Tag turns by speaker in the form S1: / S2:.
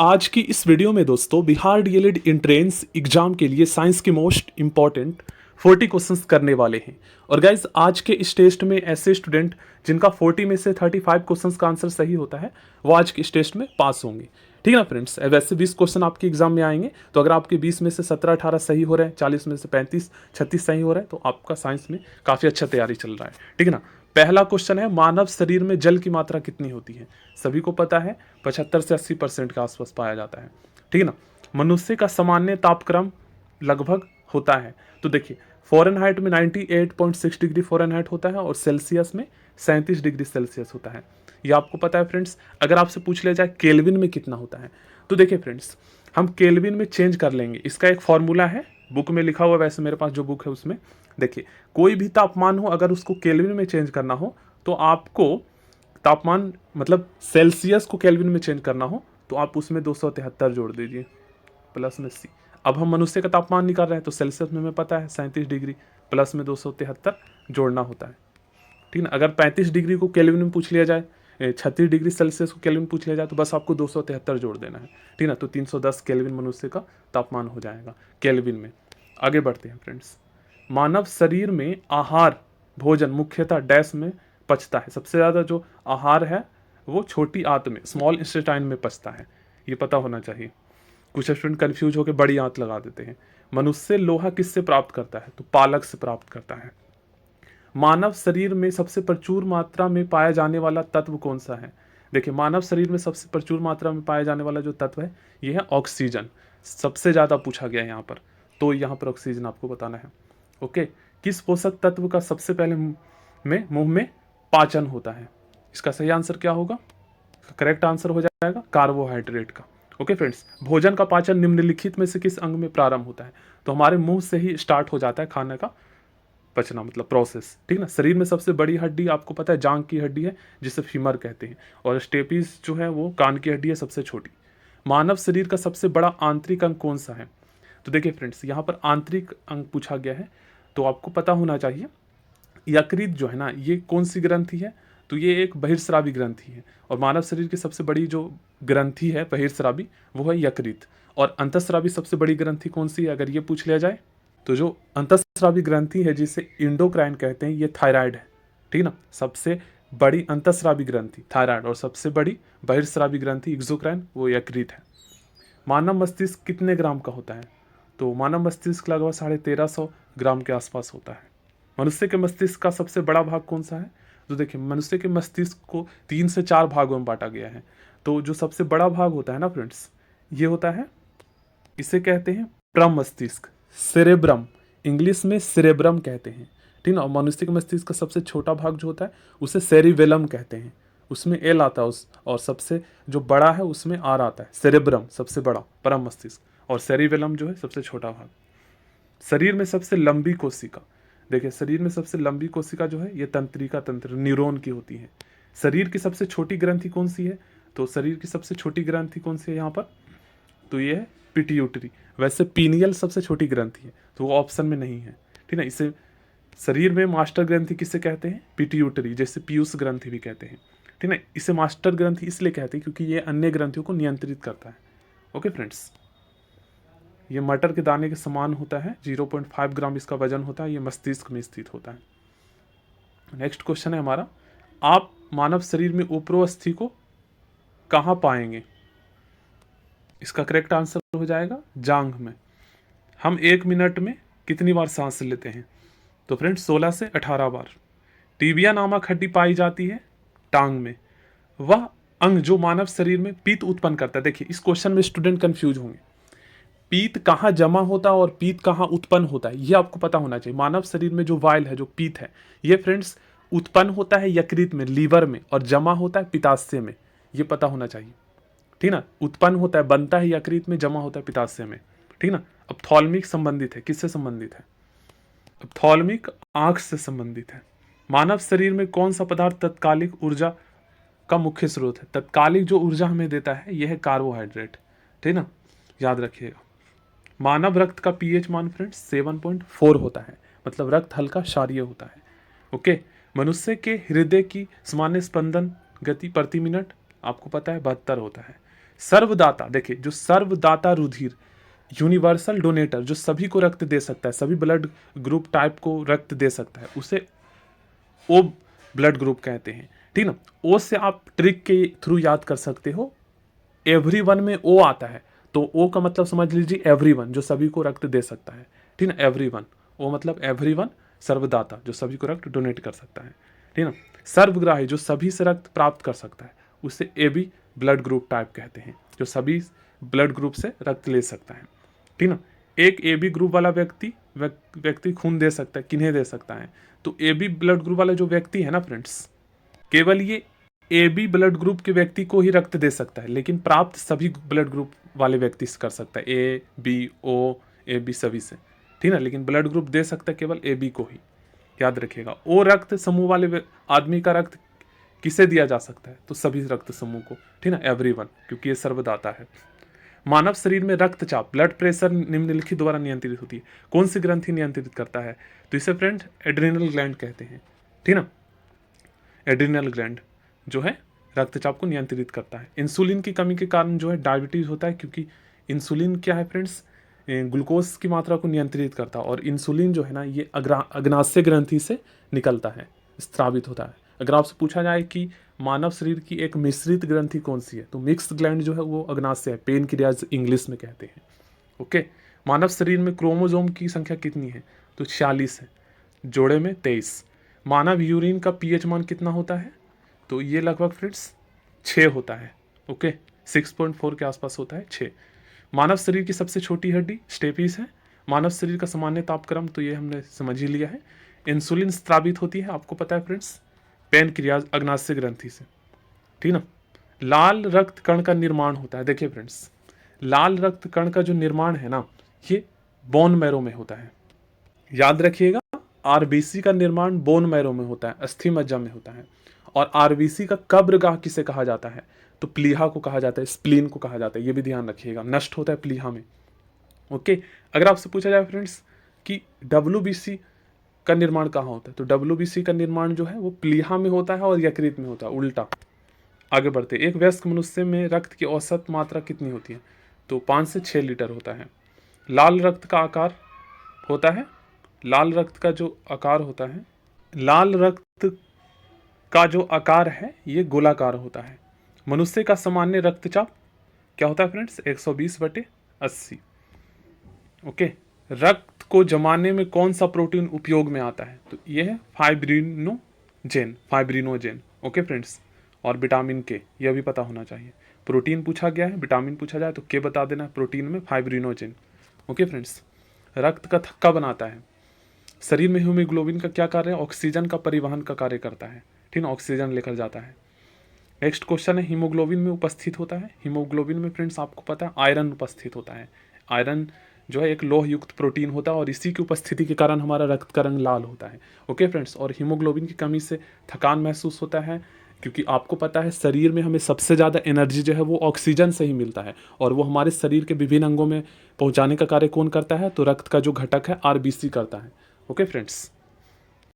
S1: आज की इस वीडियो में दोस्तों बिहार डीएलएड एंट्रेंस एग्जाम के लिए साइंस के मोस्ट इंपॉर्टेंट 40 क्वेश्चंस करने वाले हैं। और गाइज आज के इस टेस्ट में ऐसे स्टूडेंट जिनका 40 में से 35 क्वेश्चंस का आंसर सही होता है वो आज के इस टेस्ट में पास होंगे। ठीक है ना फ्रेंड्स। वैसे 20 क्वेश्चन आपके एग्जाम में आएंगे, तो अगर आपके 20 में से 17-18 सही हो रहे हैं, 40 में से 35-36 सही हो रहे हैं, तो आपका साइंस में काफ़ी अच्छा तैयारी चल रहा है। ठीक है ना। पहला क्वेश्चन है, मानव शरीर में जल की मात्रा कितनी होती है? सभी को पता है 75 से 80% के आसपास पाया जाता है। ठीक है ना। मनुष्य का सामान्य तापक्रम लगभग होता है, तो देखिए फ़ारेनहाइट में 98.6 डिग्री फ़ारेनहाइट होता है और सेल्सियस में 37 डिग्री सेल्सियस होता है। ये आपको पता है फ्रेंड्स। अगर आपसे पूछ लिया जाए केल्विन में कितना होता है, तो देखिए फ्रेंड्स हम केल्विन में चेंज कर लेंगे। इसका एक फॉर्मूला है, बुक में लिखा हुआ, वैसे मेरे पास जो बुक है उसमें देखिए कोई भी तापमान हो अगर उसको केल्विन में चेंज करना हो तो आपको तापमान मतलब सेल्सियस को केल्विन में चेंज करना हो तो आप उसमें 273 जोड़ दीजिए प्लस में सी। अब हम मनुष्य का तापमान निकाल रहे हैं तो सेल्सियस में हमें पता है 37 डिग्री, प्लस में 273 जोड़ना होता है। ठीक है ना। अगर 35 डिग्री को केल्विन में पूछ लिया जाए, 36 डिग्री सेल्सियस को केल्विन में पूछ लिया जाए तो बस आपको 273 जोड़ देना है। ठीक है ना। तो 310 केल्विन मनुष्य का तापमान हो जाएगा केल्विन में। आगे बढ़ते हैं फ्रेंड्स। मानव शरीर में आहार भोजन मुख्यतः डैश में पचता है। सबसे ज़्यादा जो आहार है वो छोटी आंत में, स्मॉल इंटेस्टाइन में पचता है, ये पता होना चाहिए। कुछ स्टूडेंट कंफ्यूज होकर बड़ी आंत लगा देते हैं। मनुष्य लोहा किससे प्राप्त करता है? तो पालक से प्राप्त करता है। मानव शरीर में सबसे प्रचुर मात्रा में पाया जाने वाला तत्व कौन सा है? देखिए मानव शरीर में सबसे प्रचुर मात्रा में पाया जाने वाला जो तत्व है ये है ऑक्सीजन। सबसे ज़्यादा पूछा गया है यहाँ पर, तो यहाँ पर ऑक्सीजन आपको बताना है। ओके। किस पोषक तत्व का सबसे पहले मुंह में पाचन होता है? इसका सही आंसर क्या होगा? करेक्ट आंसर हो जाएगा कार्बोहाइड्रेट का। Okay friends. भोजन का पाचन निम्नलिखित में से किस अंग में प्रारंभ होता है? तो हमारे मुंह से ही स्टार्ट हो जाता है खाने का पचना, मतलब प्रोसेस। ठीक ना। शरीर में सबसे बड़ी हड्डी आपको पता है जांग की हड्डी है जिसे फीमर कहते हैं, और स्टेपीज जो है वो कान की हड्डी है सबसे छोटी। मानव शरीर का सबसे बड़ा आंतरिक अंग कौन सा है? तो देखिए फ्रेंड्स यहाँ पर आंतरिक अंग पूछा गया है, तो आपको पता होना चाहिए यकृत जो है ना ये कौन सी ग्रंथि है? तो ये एक बहिर्स्रावी ग्रंथि है, और मानव शरीर की सबसे बड़ी जो ग्रंथि है बहिर्स्रावी वो है यकृत। और अंतःस्रावी सबसे बड़ी ग्रंथि कौन सी है अगर ये पूछ लिया जाए, तो जो अंतःस्रावी ग्रंथि है जिसे इंडोक्राइन कहते हैं ये थायराइड है। ठीक ना। सबसे बड़ी अंतःस्रावी ग्रंथि थायराइड और सबसे बड़ी बहिर्स्रावी ग्रंथि एक्सोक्राइन वो यकृत है। मानव मस्तिष्क कितने ग्राम का होता है? तो मानव मस्तिष्क लगभग 1350 ग्राम के आसपास होता है। मनुष्य के मस्तिष्क का सबसे बड़ा भाग कौन सा है? तो देखिए मनुष्य के मस्तिष्क को 3 से 4 भागों में बांटा गया है। तो जो सबसे बड़ा भाग होता है ना फ्रेंड्स ये होता है, इसे कहते हैं प्रम मस्तिष्क, सेरेब्रम। इंग्लिश में सेरेब्रम कहते हैं। ठीक ना। और मनुष्य के मस्तिष्क का सबसे छोटा भाग जो होता है उसे सेरिवेलम कहते हैं, उसमें एल आता है और सबसे जो बड़ा है उसमें आर आता है। सेरेब्रम सबसे बड़ा परम मस्तिष्क, और सेरिवेलम जो है सबसे छोटा भाग। शरीर में सबसे लंबी कोशिका, देखिए शरीर में सबसे लंबी कोशिका जो है ये तंत्रिका तंत्र न्यूरॉन की होती है। शरीर की सबसे छोटी ग्रंथि कौन सी है? तो शरीर की सबसे छोटी ग्रंथि कौन सी है यहाँ पर? तो ये है पिट्यूटरी। वैसे पीनियल सबसे छोटी ग्रंथि है तो वो ऑप्शन में नहीं है। ठीक है। इसे शरीर में मास्टर ग्रंथि किसे कहते हैं? पिट्यूटरी, जैसे पीयूष ग्रंथि भी कहते हैं। ठीक है। इसे मास्टर ग्रंथि इसलिए कहते हैं क्योंकि ये अन्य ग्रंथियों को नियंत्रित करता है। Okay friends. ये मटर के दाने के समान होता है, 0.5 ग्राम इसका वजन होता है, ये मस्तिष्क में स्थित होता है। नेक्स्ट क्वेश्चन है हमारा, आप मानव शरीर में ऊपरोस्थि को कहाँ पाएंगे? इसका करेक्ट आंसर हो जाएगा जांघ में। हम 1 मिनट में कितनी बार सांस लेते हैं? तो फ्रेंड्स 16 से 18 बार। टीबिया नामक हड्डी पाई जाती है टांग में। वह अंग जो मानव शरीर में पीत उत्पन्न करता है। देखिए इस क्वेश्चन में स्टूडेंट कंफ्यूज होंगे, पीत कहाँ जमा होता है और पीत कहाँ उत्पन्न होता है ये आपको पता होना चाहिए। मानव शरीर में जो वाइल है, जो पीत है, ये फ्रेंड्स उत्पन्न होता है यकृत में, लीवर में, और जमा होता है पित्ताशय में, ये पता होना चाहिए। ठीक ना। उत्पन्न होता है, बनता है यकृत में, जमा होता है पित्ताशय में। ठीक ना। अब थॉलमिक संबंधित है, किससे संबंधित है? अब थॉलमिक आंख से संबंधित है। मानव शरीर में कौन सा पदार्थ तत्कालिक ऊर्जा का मुख्य स्रोत है? तत्कालिक जो ऊर्जा हमें देता है यह है कार्बोहाइड्रेट। ठीक ना, याद रखिएगा। मानव रक्त का पीएच मान फ्रेंड्स 7.4 होता है, मतलब रक्त हल्का क्षारीय होता है। ओके। मनुष्य के हृदय की सामान्य स्पंदन गति प्रति मिनट आपको पता है 72 होता है। सर्वदाता, देखिए जो सर्वदाता रुधिर, यूनिवर्सल डोनेटर, जो सभी को रक्त दे सकता है, सभी ब्लड ग्रुप टाइप को रक्त दे सकता है, उसे ओ ब्लड ग्रुप कहते हैं। ठीक ना, ओ से आप ट्रिक के थ्रू याद कर सकते हो, एवरीवन में ओ आता है, तो ओ का मतलब समझ लीजिए एवरीवन, जो सभी को रक्त दे सकता है। ठीक ना, एवरीवन, ओ मतलब एवरीवन, सर्वदाता जो सभी को रक्त डोनेट कर सकता है। ठीक ना, सर्वग्राही जो सभी से रक्त प्राप्त कर सकता है, उसे A B blood group type कहते हैं, जो सभी ब्लड ग्रुप से रक्त ले सकता है। ठीक ना, एक ए बी ग्रुप वाला व्यक्ति खून दे सकता है, किन्हें दे सकता है, तो ए बी ब्लड ग्रुप वाला जो व्यक्ति है ना फ्रेंड्स, केवल ये ए बी ब्लड ग्रुप के व्यक्ति को ही रक्त दे सकता है, लेकिन प्राप्त सभी ब्लड ग्रुप वाले व्यक्ति से कर सकता है, A B O A B सभी से। ठीक है, लेकिन ब्लड ग्रुप दे सकता है केवल ए बी को ही, याद रखिएगा। ओ रक्त समूह वाले आदमी का रक्त किसे दिया जा सकता है, तो सभी रक्त समूह को। ठीक है, एवरीवन, क्योंकि ये सर्वदाता है। मानव शरीर में रक्तचाप, ब्लड प्रेशर निम्नलिखित द्वारा नियंत्रित होती है, कौन सी ग्रंथि नियंत्रित करता है, तो इसे फ्रेंड एड्रिनल ग्लैंड कहते हैं। ठीक ना, एड्रिनल ग्लैंड जो है रक्तचाप को नियंत्रित करता है। इंसुलिन की कमी के कारण जो है डायबिटीज होता है, क्योंकि इंसुलिन क्या है फ्रेंड्स, ग्लूकोज की मात्रा को नियंत्रित करता है, और इंसुलिन जो है ना ये अग्नाशय ग्रंथि से निकलता है, स्रावित होता है। अगर आपसे पूछा जाए कि मानव शरीर की एक मिश्रित ग्रंथि कौन सी है, तो मिक्स ग्लैंड जो है वो अग्नाशय है, पेनक्रियाज इंग्लिश में कहते हैं। ओके, मानव शरीर में क्रोमोसोम की संख्या कितनी है, तो 46 है, जोड़े में 23। मानव यूरिन का पीएच मान कितना होता है, तो ये लगभग फ्रेंड्स 6 होता है। ओके, 6.4 के आसपास होता है, 6। मानव शरीर की सबसे छोटी हड्डी स्टेपीज है। मानव शरीर का सामान्य तापक्रम, तो ये हमने समझ ही लिया है। इंसुलिन स्रावित होती है, आपको पता है फ्रेंड्स, पेनक्रियाज अग्नाशय ग्रंथि से। ठीक ना, लाल रक्त कण का निर्माण होता है, देखिए फ्रेंड्स, लाल रक्त कण का जो निर्माण है ना, ये बोन मैरो में होता है, याद रखिएगा। आरबीसी का निर्माण बोन मैरो में होता है, अस्थि मज्जा में होता है। और आरबीसी का कब्रगाह किसे कहा जाता है, तो प्लीहा को कहा जाता है, स्प्लीन को कहा जाता है, ये भी ध्यान रखिएगा, नष्ट होता है प्लीहा में। ओके, अगर आपसे पूछा जाए फ्रेंड्स कि डब्ल्यूबीसी का निर्माण कहाँ होता है, तो डब्ल्यूबीसी का निर्माण जो है वो प्लीहा में होता है और यकृत में होता है, उल्टा। आगे बढ़ते, एक वयस्क मनुष्य में रक्त की औसत मात्रा कितनी होती है, तो 5 से 6 लीटर होता है। लाल रक्त का आकार होता है, लाल रक्त का जो आकार होता है, लाल रक्त का जो आकार है ये गोलाकार होता है। मनुष्य का सामान्य रक्तचाप क्या होता है फ्रेंड्स, 120/80। ओके, रक्त को जमाने में कौन सा प्रोटीन उपयोग में आता है, तो ये है फाइब्रिनोजेन। ओके फ्रेंड्स, और विटामिन के, यह भी पता होना चाहिए। प्रोटीन पूछा गया है, विटामिन पूछा जाए तो के बता देना, प्रोटीन में फाइब्रिनोजेन। ओके फ्रेंड्स, रक्त का थक्का बनाता है। शरीर में हीमोग्लोबिन का क्या कार्य है, ऑक्सीजन का परिवहन का कार्य करता है। ठीक है, ऑक्सीजन लेकर जाता है। नेक्स्ट क्वेश्चन है, हीमोग्लोबिन में उपस्थित होता है, हीमोग्लोबिन में फ्रेंड्स आपको पता है आयरन उपस्थित होता है। आयरन जो है एक लोह युक्त प्रोटीन होता है, और इसी की उपस्थिति के कारण हमारा रक्त का रंग लाल होता है। ओके फ्रेंड्स, और हीमोग्लोबिन की कमी से थकान महसूस होता है, क्योंकि आपको पता है शरीर में हमें सबसे ज़्यादा एनर्जी जो है वो ऑक्सीजन से ही मिलता है, और वो हमारे शरीर के विभिन्न अंगों में पहुंचाने का कार्य कौन करता है, तो रक्त का जो घटक है आरबीसी करता है। Okay friends.